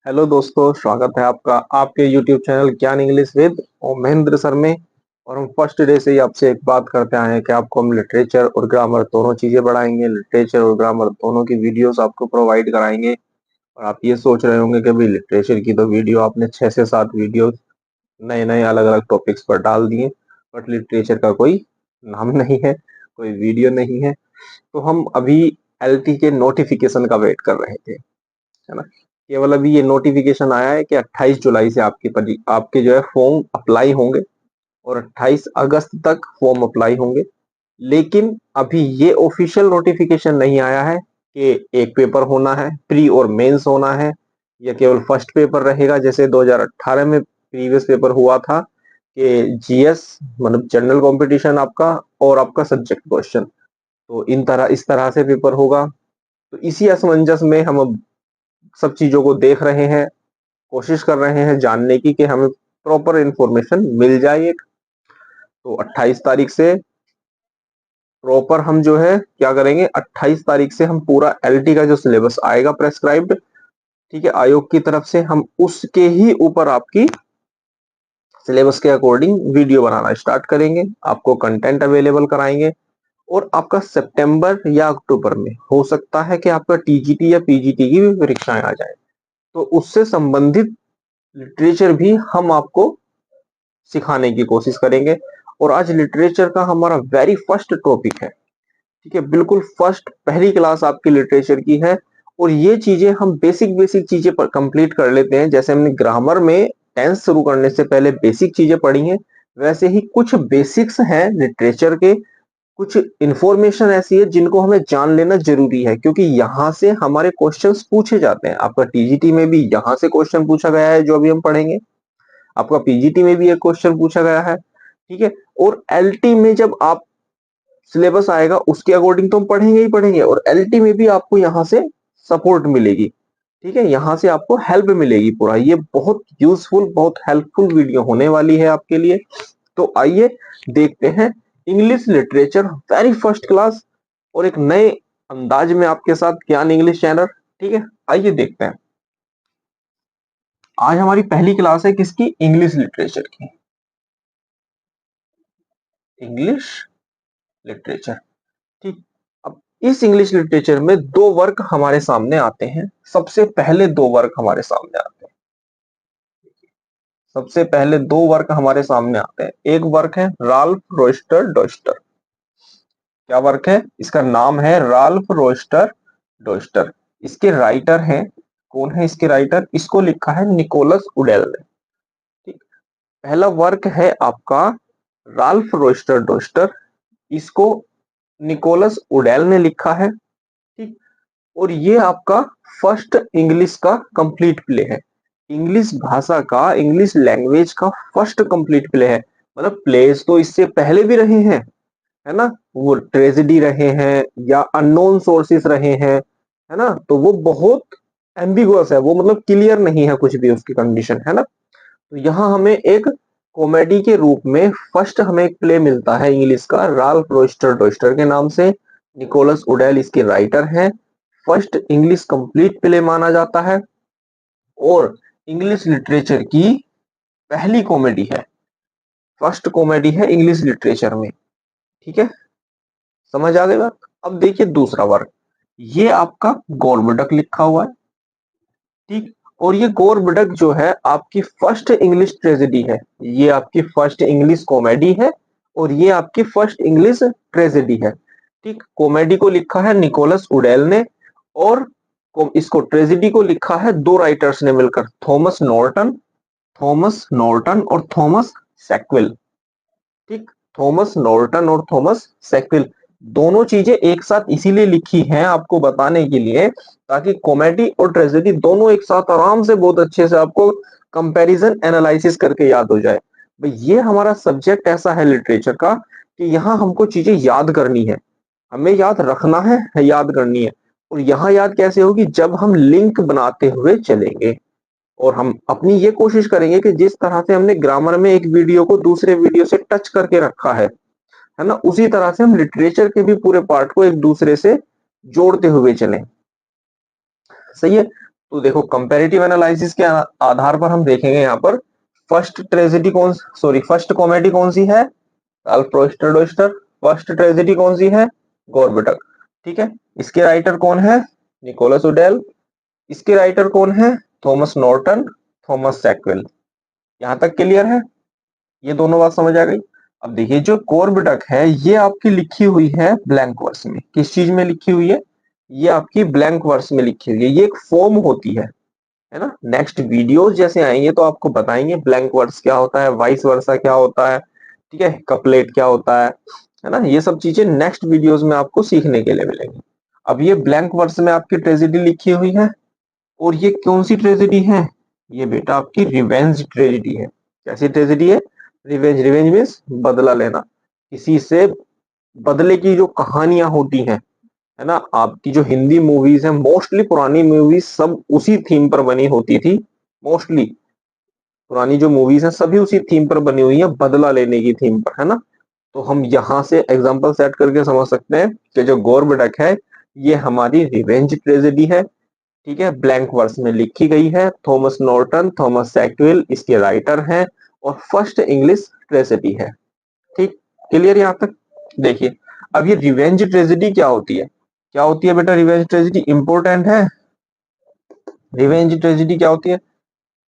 Hello दोस्तों, स्वागत है आपका आपके YouTube चैनल ज्ञान इंग्लिश विद महेंद्र सर में। और हम फर्स्ट डे से ही आपसे एक बात करते आए हैं कि आपको हम लिटरेचर और ग्रामर दोनों चीजें पढ़ाएंगे। लिटरेचर और ग्रामर दोनों की वीडियोस आपको प्रोवाइड कराएंगे। और आप ये सोच रहे होंगे कि भाई लिटरेचर की तो वीडियो आपने 6 से 7 वीडियो नए नए अलग अलग टॉपिक्स पर डाल दिए, बट लिटरेचर का कोई नाम नहीं है, कोई वीडियो नहीं है। तो हम अभी LT के नोटिफिकेशन का वेट कर रहे थे, है ना। केवल अभी ये नोटिफिकेशन आया है कि 28 जुलाई से आपके जो है फॉर्म अप्लाई होंगे और 28 अगस्त तक फॉर्म अप्लाई होंगे। लेकिन अभी ये ऑफिशियल नोटिफिकेशन नहीं आया है कि एक पेपर होना है, प्री और मेंस होना है, या केवल फर्स्ट पेपर रहेगा जैसे 2018 में प्रीवियस पेपर हुआ था कि GS मतलब जनरल कंपटीशन आपका और आपका सब्जेक्ट क्वेश्चन। तो इस तरह से पेपर होगा। तो इसी असमंजस में हम अब सब चीजों को देख रहे हैं, कोशिश कर रहे हैं जानने की कि हमें प्रॉपर इंफॉर्मेशन मिल जाए एक। तो 28 तारीख से प्रॉपर हम जो है क्या करेंगे, 28 तारीख से हम पूरा LT का जो सिलेबस आएगा प्रेस्क्राइब्ड, ठीक है, आयोग की तरफ से, हम उसके ही ऊपर आपकी सिलेबस के अकॉर्डिंग वीडियो बनाना स्टार्ट करेंगे, आपको कंटेंट अवेलेबल कराएंगे। और आपका सितंबर या अक्टूबर में हो सकता है कि आपका TGT या PGT की भी परीक्षाएं आ जाए, तो उससे संबंधित लिटरेचर भी हम आपको सिखाने की कोशिश करेंगे। और आज लिटरेचर का हमारा वेरी फर्स्ट टॉपिक है, ठीक है, बिल्कुल फर्स्ट पहली क्लास आपकी लिटरेचर की है। और ये चीजें हम बेसिक बेसिक चीजें पर कंप्लीट कर लेते हैं। जैसे हमने ग्रामर में टेंस शुरू करने से पहले बेसिक चीजें पढ़ी हैं, वैसे ही कुछ बेसिक्स हैं लिटरेचर के, कुछ इंफॉर्मेशन ऐसी है जिनको हमें जान लेना जरूरी है, क्योंकि यहाँ से हमारे क्वेश्चंस पूछे जाते हैं। आपका TGT में भी यहाँ से क्वेश्चन पूछा गया है जो अभी हम पढ़ेंगे, आपका PGT में भी एक क्वेश्चन पूछा गया है, ठीक है। और LT में जब आप सिलेबस आएगा उसके अकॉर्डिंग तो हम पढ़ेंगे ही पढ़ेंगे, और LT में भी आपको यहाँ से सपोर्ट मिलेगी, ठीक है, यहाँ से आपको हेल्प मिलेगी पूरा। ये बहुत यूजफुल, बहुत हेल्पफुल वीडियो होने वाली है आपके लिए। तो आइए देखते हैं English literature very first class, और एक नए अंदाज में आपके साथ ज्ञान इंग्लिश चैनल, ठीक है। आइए देखते हैं। आज हमारी पहली क्लास है किसकी, इंग्लिश लिटरेचर की, इंग्लिश लिटरेचर, ठीक। अब इस इंग्लिश लिटरेचर में दो वर्क हमारे सामने आते हैं। सबसे पहले दो वर्क हमारे सामने आते हैं, सबसे पहले दो वर्क हमारे सामने आते हैं। एक वर्क है राल्फ रोइस्टर डॉयस्टर। क्या वर्क है, इसका नाम है राल्फ रोइस्टर डॉयस्टर। इसके राइटर हैं, कौन है इसके राइटर, इसको लिखा है निकोलस उडेल ने, ठीक। पहला वर्क है आपका राल्फ रोइस्टर डॉयस्टर, इसको निकोलस उडेल ने लिखा है, ठीक। और ये आपका फर्स्ट इंग्लिश का कंप्लीट प्ले है, इंग्लिश भाषा का, इंग्लिश लैंग्वेज का फर्स्ट कंप्लीट प्ले है। मतलब प्लेस तो इससे पहले भी रहे हैं, है ना, वो ट्रेजेडी रहे हैं या अननोन सोर्सेस रहे हैं, है ना, तो वो बहुत एम्बिगुअस है, वो मतलब क्लियर नहीं है कुछ भी उसकी कंडीशन, है ना। तो यहाँ हमें एक कॉमेडी के रूप में फर्स्ट हमें एक प्ले मिलता है इंग्लिश का, राल्फ रोइस्टर डॉयस्टर के नाम से। निकोलस उडेल इसके राइटर हैं, फर्स्ट इंग्लिश कंप्लीट प्ले माना जाता है, और इंग्लिश लिटरेचर की पहली कॉमेडी है, फर्स्ट कॉमेडी है इंग्लिश लिटरेचर में, ठीक है, समझ आ गई बात। अब देखिए दूसरा वर्क, ये आपका गौरबडक लिखा हुआ है, ठीक। और ये गौरबडक जो है आपकी फर्स्ट इंग्लिश ट्रेजेडी है, ये आपकी फर्स्ट इंग्लिश कॉमेडी है, और ये आपकी फर्स्ट इंग्लिश ट्रेजेडी है, ठीक। कॉमेडी को लिखा है निकोलस उडेल ने, और इसको ट्रेजेडी को लिखा है दो राइटर्स ने मिलकर, थॉमस नॉर्टन और थॉमस सैकविल, ठीक। थॉमस नॉर्टन और थॉमस सैकविल, दोनों चीजें एक साथ इसीलिए लिखी हैं आपको बताने के लिए, ताकि कॉमेडी और ट्रेजेडी दोनों एक साथ आराम से बहुत अच्छे से आपको कंपैरिजन एनालिसिस करके याद हो जाए। भाई ये हमारा सब्जेक्ट ऐसा है लिटरेचर का कि यहाँ हमको चीजें याद करनी है, हमें याद रखना है याद करनी है। और यहाँ याद कैसे होगी, जब हम लिंक बनाते हुए चलेंगे, और हम अपनी ये कोशिश करेंगे कि जिस तरह से हमने ग्रामर में एक वीडियो को दूसरे वीडियो से टच करके रखा है ना, उसी तरह से हम लिटरेचर के भी पूरे पार्ट को एक दूसरे से जोड़ते हुए चलें, सही है। तो देखो कंपैरेटिव एनालिसिस के आधार पर हम देखेंगे यहाँ पर फर्स्ट कॉमेडी कौन सी है, राल्फ रोइस्टर डोइस्टर। फर्स्ट ट्रेजेडी कौन सी है, गोरबटक। ठीक है, इसके राइटर कौन है, निकोलस उडेल। इसके राइटर कौन है, थॉमस नॉर्टन, थॉमस सैकविल। यहां तक क्लियर है, ये दोनों बात समझ आ गई। अब देखिए जो गोरबटक है ये आपकी लिखी हुई है ब्लैंक वर्स में। किस चीज में लिखी हुई है, ये आपकी ब्लैंक वर्स में लिखी हुई है। ये एक फॉर्म होती है ना। नेक्स्ट वीडियोस जैसे आएंगे तो आपको बताएंगे ब्लैंक वर्स क्या होता है, वाइस वर्सा क्या होता है, ठीक है, कपलेट क्या होता है ना। ये सब चीजें नेक्स्ट वीडियोस में आपको सीखने के लिए मिलेंगी। अब ये ब्लैंक वर्स में आपकी ट्रेजेडी लिखी हुई है, और ये कौन सी ट्रेजेडी है, ये बेटा आपकी रिवेंज ट्रेजेडी है। कैसी ट्रेजेडी है, रिवेंज। रिवेंज मीन्स बदला लेना, किसी से बदले की जो कहानियां होती हैं, है ना। आपकी जो हिंदी मूवीज है, मोस्टली पुरानी मूवीज सब उसी थीम पर बनी होती थी। मोस्टली पुरानी जो मूवीज हैं सभी उसी थीम पर बनी हुई है, बदला लेने की थीम पर, है ना। तो हम यहाँ से एग्जांपल सेट करके समझ सकते हैं कि जो गोरबटक है ये हमारी रिवेंज ट्रेजेडी है। ठीक है, ब्लैंक वर्स में लिखी गई है, थॉमस नॉर्टन, थॉमस सैकविल इसके राइटर हैं, और फर्स्ट इंग्लिश ट्रेजेडी है। ठीक, क्लियर यहाँ तक। देखिए अब ये रिवेंज ट्रेजेडी क्या होती है, क्या होती है बेटा रिवेंज ट्रेजेडी, इंपॉर्टेंट है। रिवेंज ट्रेजेडी क्या होती है,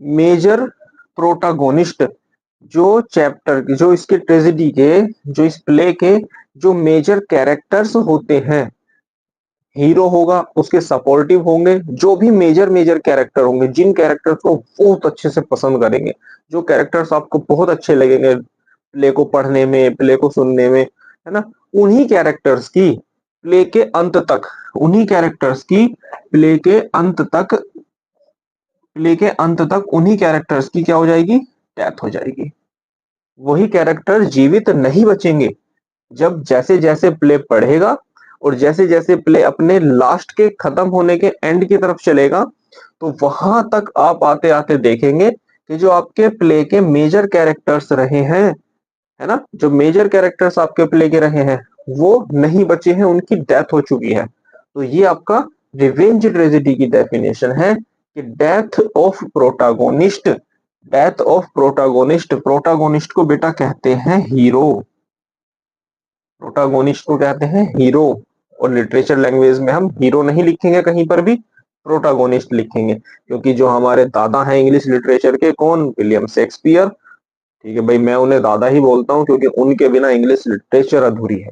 मेजर प्रोटागोनिस्ट, जो चैप्टर के, जो इसके ट्रेजेडी के, जो इस प्ले के जो मेजर कैरेक्टर्स होते हैं, हीरो होगा, उसके सपोर्टिव होंगे, जो भी मेजर मेजर कैरेक्टर होंगे, जिन कैरेक्टर्स को बहुत अच्छे से पसंद करेंगे, जो कैरेक्टर्स आपको बहुत अच्छे लगेंगे प्ले को पढ़ने में, प्ले को सुनने में, है ना, उन्हीं कैरेक्टर्स की प्ले के अंत तक, उन्हीं कैरेक्टर्स की प्ले के अंत तक, प्ले के अंत तक उन्हीं कैरेक्टर्स की क्या हो जाएगी, डेथ हो जाएगी। वही कैरेक्टर जीवित नहीं बचेंगे। जब जैसे जैसे प्ले पढ़ेगा और जैसे जैसे प्ले अपने लास्ट के खत्म होने के एंड की तरफ चलेगा, तो वहां तक आप आते आते देखेंगे कि जो आपके प्ले के मेजर कैरेक्टर्स रहे हैं, है ना, जो मेजर कैरेक्टर्स आपके प्ले के रहे हैं वो नहीं बचे हैं, उनकी डेथ हो चुकी है। तो ये आपका रिवेंज ट्रेजेडी की डेफिनेशन है कि death of protagonist. Death of protagonist, protagonist को बेटा कहते हैं हीरो, प्रोटागोनिस्ट को कहते हैं हीरो। और लिटरेचर लैंग्वेज में हम हीरो नहीं लिखेंगे कहीं पर भी, प्रोटागोनिस्ट लिखेंगे, क्योंकि जो हमारे दादा हैं इंग्लिश लिटरेचर के, कौन, विलियम शेक्सपियर। ठीक है भाई, मैं उन्हें दादा ही बोलता हूँ क्योंकि उनके बिना इंग्लिश लिटरेचर अधूरी है।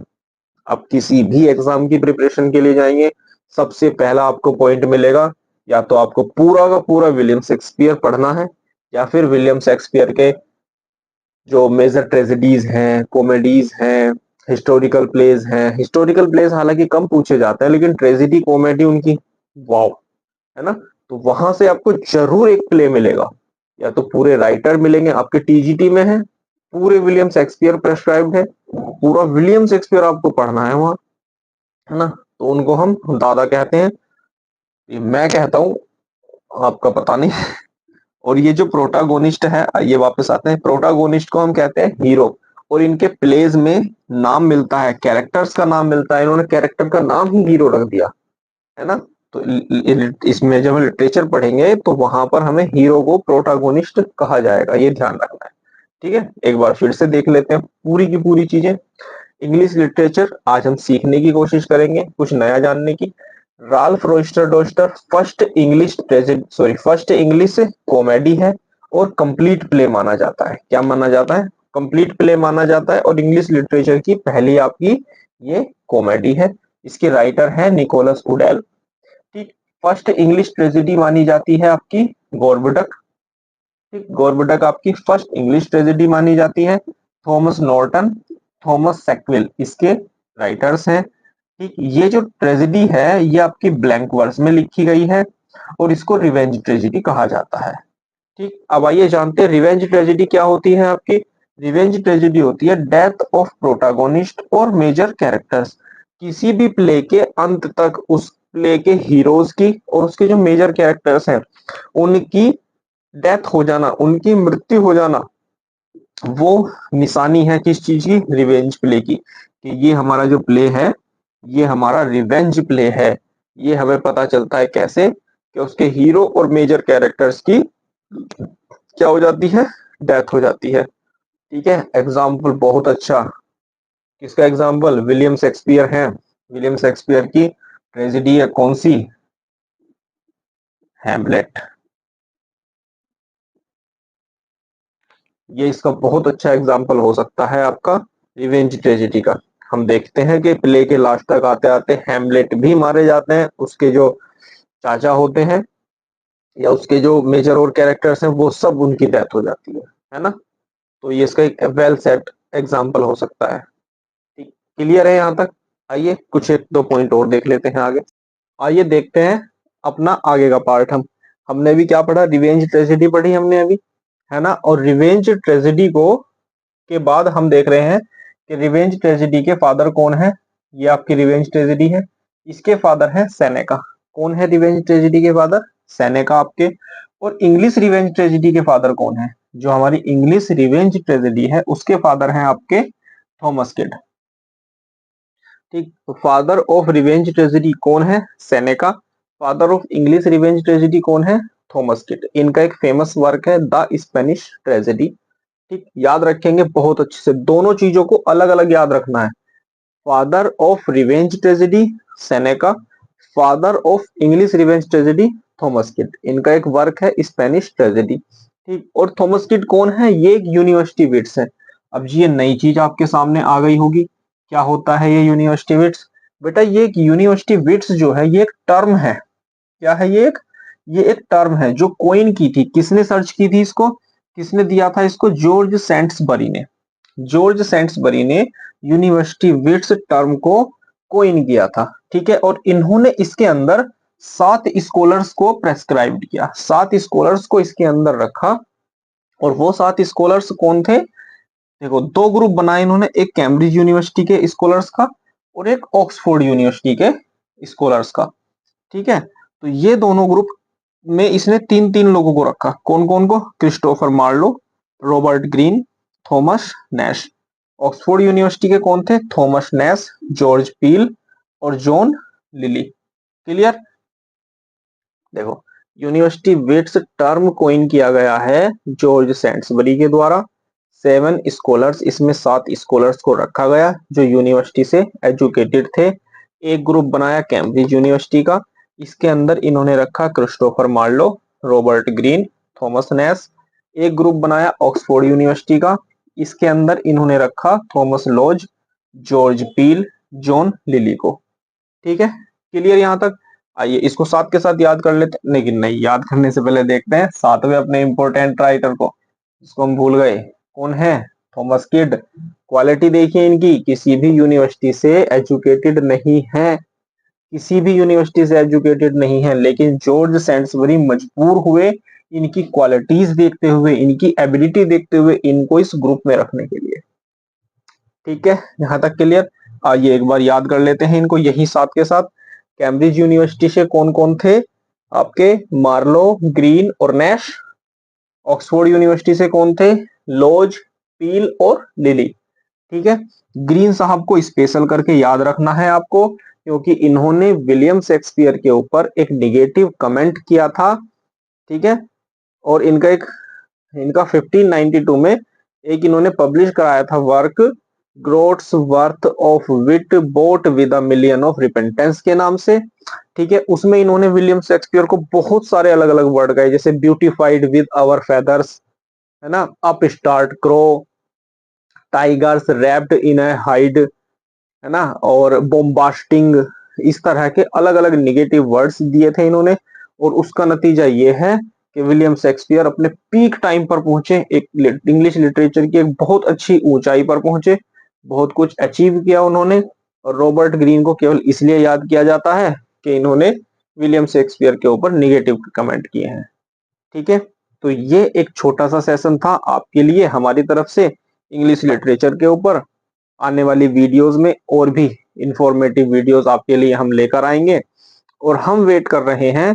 आप किसी भी एग्जाम की प्रिपरेशन के लिए जाएंगे, सबसे पहला आपको पॉइंट मिलेगा, या तो आपको पूरा का पूरा विलियम शेक्सपियर पढ़ना है, या फिर विलियम शेक्सपियर के जो मेजर ट्रेजेडीज हैं, कॉमेडीज हैं, हिस्टोरिकल प्लेज हैं। हिस्टोरिकल प्लेज हालांकि कम पूछे जाते हैं, लेकिन ट्रेजेडी कॉमेडी उनकी वाव, है ना। तो वहां से आपको जरूर एक प्ले मिलेगा, या तो पूरे राइटर मिलेंगे, आपके टीजीटी में है पूरे विलियम शेक्सपियर प्रेस्क्राइब्ड है, पूरा विलियम शेक्सपियर आपको पढ़ना है वहां, है ना। तो उनको हम दादा कहते हैं, ये मैं कहता हूँ, आपका पता नहीं। और ये जो प्रोटागोनिस्ट है, आइए वापस आते हैं, प्रोटागोनिस्ट को हम कहते हैं हीरो। और इनके प्लेज में नाम मिलता है, कैरेक्टर्स का नाम मिलता है, इन्होंने कैरेक्टर का नाम ही हीरो रख दिया, है ना। तो इसमें जब हम लिटरेचर पढ़ेंगे तो वहां पर हमें हीरो को प्रोटागोनिस्ट कहा जाएगा, ये ध्यान रखना है। ठीक है, एक बार फिर से देख लेते हैं पूरी की पूरी चीजें। इंग्लिश लिटरेचर आज हम सीखने की कोशिश करेंगे, कुछ नया जानने की। राल्फ रोइस्टर डोस्टर फर्स्ट इंग्लिश कॉमेडी है, और कंप्लीट प्ले माना जाता है। क्या माना जाता है, कंप्लीट प्ले माना जाता है, और इंग्लिश लिटरेचर की पहली आपकी ये कॉमेडी है। इसके राइटर है निकोलस उडेल। ठीक, फर्स्ट इंग्लिश ट्रेजेडी मानी जाती है आपकी गोरबटक। ठीक, गोरबटक आपकी फर्स्ट इंग्लिश ट्रेजेडी मानी जाती है। थॉमस नॉर्टन, थॉमस सैकविल इसके राइटर्स हैं। ठीक, ये जो ट्रेजेडी है ये आपकी ब्लैंक वर्स में लिखी गई है, और इसको रिवेंज ट्रेजेडी कहा जाता है। ठीक, अब आइए जानते हैं रिवेंज ट्रेजेडी क्या होती है आपकी। रिवेंज ट्रेजेडी होती है डेथ ऑफ प्रोटागोनिस्ट और मेजर कैरेक्टर्स। किसी भी प्ले के अंत तक उस प्ले के हीरोज की और उसके जो मेजर कैरेक्टर्स हैं उनकी डेथ हो जाना, उनकी मृत्यु हो जाना, वो निशानी है किस चीज की, रिवेंज प्ले की, कि ये हमारा जो प्ले है ये हमारा रिवेंज प्ले है। ये हमें पता चलता है कैसे, कि उसके हीरो और मेजर कैरेक्टर्स की क्या हो जाती है, डेथ हो जाती है। ठीक है, एग्जाम्पल बहुत अच्छा, किसका एग्जाम्पल, विलियम शेक्सपियर है। विलियम शेक्सपियर की ट्रेजेडी है कौन सी, हैमलेट। ये इसका बहुत अच्छा एग्जाम्पल हो सकता है आपका रिवेंज ट्रेजेडी का। हम देखते हैं कि प्ले के लास्ट तक आते आते हैमलेट भी मारे जाते हैं, उसके जो चाचा होते हैं या उसके जो मेजर और कैरेक्टर्स हैं वो सब उनकी डेथ हो जाती है ना। तो ये इसका एक वेल सेट एग्जाम्पल हो सकता है। ठीक, क्लियर है यहाँ तक। आइए कुछ एक दो पॉइंट और देख लेते हैं आगे। आइए देखते हैं अपना आगे का पार्ट। हमने भी क्या पढ़ा, रिवेंज ट्रेजेडी पढ़ी हमने अभी, है ना। और रिवेंज ट्रेजेडी को के बाद हम देख रहे हैं कि रिवेंज ट्रेजेडी के फादर कौन है। ये आपकी रिवेंज ट्रेजेडी है, इसके फादर है सेनेका। कौन है रिवेंज ट्रेजेडी के फादर, सेनेका आपके। और इंग्लिश रिवेंज ट्रेजेडी के फादर कौन है, जो हमारी इंग्लिश रिवेंज ट्रेजेडी है उसके फादर हैं आपके थॉमस किड। ठीक, तो फादर ऑफ रिवेंज ट्रेजेडी कौन है, Seneca. Father of English revenge tragedy कौन है, थॉमस किड। इनका एक फेमस वर्क है द स्पेनिश ट्रेजेडी। ठीक, याद रखेंगे बहुत अच्छे से, दोनों चीजों को अलग अलग याद रखना है। Father of revenge tragedy Seneca, father of English revenge tragedy Thomas kid. इनका एक वर्क है स्पेनिश ट्रेजेडी। ठीक, और थॉमस किड कौन है, ये एक यूनिवर्सिटी विट्स है। अब जी ये नई चीज आपके सामने आ गई होगी, क्या होता है ये यूनिवर्सिटी विट्स। बेटा ये एक यूनिवर्सिटी विट्स जो है ये एक टर्म है। क्या है ये एक टर्म है जो कोइन की थी, किसने सर्च की थी इसको, किसने दिया था इसको, जॉर्ज सेंट्सबरी ने। जॉर्ज सेंट्सबरी ने यूनिवर्सिटी विट्स टर्म को कोइन किया था। ठीक है, और इन्होंने इसके अंदर 7 स्कॉलर्स को प्रेस्क्राइब किया, 7 स्कॉलर्स को इसके अंदर रखा। और वो 7 स्कॉलर्स कौन थे, देखो दो ग्रुप बनाए इन्होंने, एक कैम्ब्रिज यूनिवर्सिटी के स्कॉलर्स का और एक ऑक्सफोर्ड यूनिवर्सिटी के स्कॉलर्स का। ठीक है, तो ये दोनों ग्रुप में इसने तीन तीन लोगों को रखा, कौन कौन को, Christopher Marlowe, Robert Greene, Thomas Nashe. Oxford University के कौन थे, थॉमस नैश, जॉर्ज पील और जॉन लिली। क्लियर। देखो यूनिवर्सिटी विट्स टर्म कोइन किया गया है जॉर्ज सेंट्सबरी के द्वारा। 7 स्कॉलर्स, इसमें 7 स्कॉलर्स को रखा गया जो यूनिवर्सिटी से एजुकेटेड थे। एक ग्रुप बनाया कैम्ब्रिज यूनिवर्सिटी का, इसके अंदर इन्होंने रखा Christopher Marlowe, Robert Greene, Thomas Nashe. एक ग्रुप बनाया ऑक्सफोर्ड यूनिवर्सिटी का, इसके अंदर इन्होंने रखा Thomas Lodge, George Peele, John Lyly को। ठीक है, क्लियर यहाँ तक। आइए इसको साथ के साथ याद कर लेते हैं, लेकिन नहीं, याद करने से पहले देखते हैं सातवें अपने इंपोर्टेंट राइटर को, जिसको हम भूल गए, कौन है, थॉमस किड। क्वालिटी देखिए इनकी, किसी भी यूनिवर्सिटी से एजुकेटेड नहीं है, किसी भी यूनिवर्सिटी से एजुकेटेड नहीं है, लेकिन जॉर्ज सेंट्सबरी मजबूर हुए इनकी क्वालिटीज देखते हुए, इनकी एबिलिटी देखते हुए इनको इस ग्रुप में रखने के लिए। ठीक है, यहाँ तक क्लियर। आइए एक बार याद कर लेते हैं इनको यही साथ के साथ। कैम्ब्रिज यूनिवर्सिटी से कौन कौन थे आपके, मार्लो, ग्रीन और नैश। ऑक्सफोर्ड यूनिवर्सिटी से कौन थे, लॉज, पील और लिली। ठीक है, ग्रीन साहब को स्पेशल करके याद रखना है आपको, क्योंकि इन्होंने विलियम शेक्सपियर के ऊपर एक निगेटिव कमेंट किया था। ठीक है, और इनका 1592 में एक इन्होंने पब्लिश कराया था work, groats worth of wit bought with a million of repentance के नाम से। ठीक है, उसमें इन्होंने विलियम शेक्सपियर को बहुत सारे अलग अलग वर्ड गाए, जैसे ब्यूटिफाइड विद आवर फेदर्स, है ना, up start crow, tigers wrapped in A hide, है ना, और बोम्बास्टिंग, इस तरह के अलग अलग निगेटिव वर्ड्स दिए थे इन्होंने। और उसका नतीजा ये है कि विलियम शेक्सपियर अपने पीक टाइम पर पहुंचे, एक इंग्लिश लिटरेचर की एक बहुत अच्छी ऊंचाई पर पहुंचे, बहुत कुछ अचीव किया उन्होंने। और रॉबर्ट ग्रीन को केवल इसलिए याद किया जाता है कि इन्होंने विलियम शेक्सपियर के ऊपर निगेटिव कमेंट किए हैं। ठीक है, तो ये एक छोटा सा सेशन था आपके लिए हमारी तरफ से इंग्लिश लिटरेचर के ऊपर। आने वाली वीडियोस में और भी इंफॉर्मेटिव वीडियोस आपके लिए हम लेकर आएंगे, और हम वेट कर रहे हैं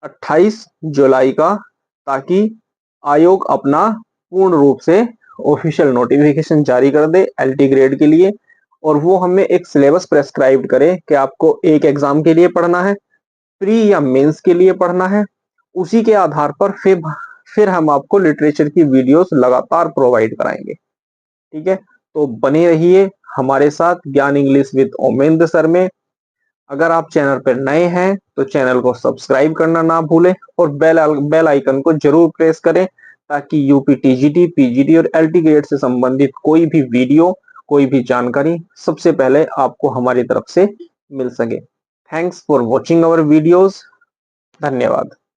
28 जुलाई का, ताकि आयोग अपना पूर्ण रूप से ऑफिशियल नोटिफिकेशन जारी कर दे एलटी ग्रेड के लिए, और वो हमें एक सिलेबस प्रेस्क्राइब करे कि आपको एक एग्जाम के लिए पढ़ना है, प्री या मेंस के लिए पढ़ना है, उसी के आधार पर फिर हम आपको लिटरेचर की वीडियोस लगातार प्रोवाइड कराएंगे। ठीक है, तो बने रहिए हमारे साथ ज्ञान इंग्लिश विद ओमेंद्र सर में। अगर आप चैनल पर नए हैं तो चैनल को सब्सक्राइब करना ना भूलें और बेल आइकन को जरूर प्रेस करें, ताकि यूपी टीजीटी, पीजीटी और एलटी ग्रेड से संबंधित कोई भी वीडियो, कोई भी जानकारी सबसे पहले आपको हमारी तरफ से मिल सके। Thanks for watching our videos. धन्यवाद।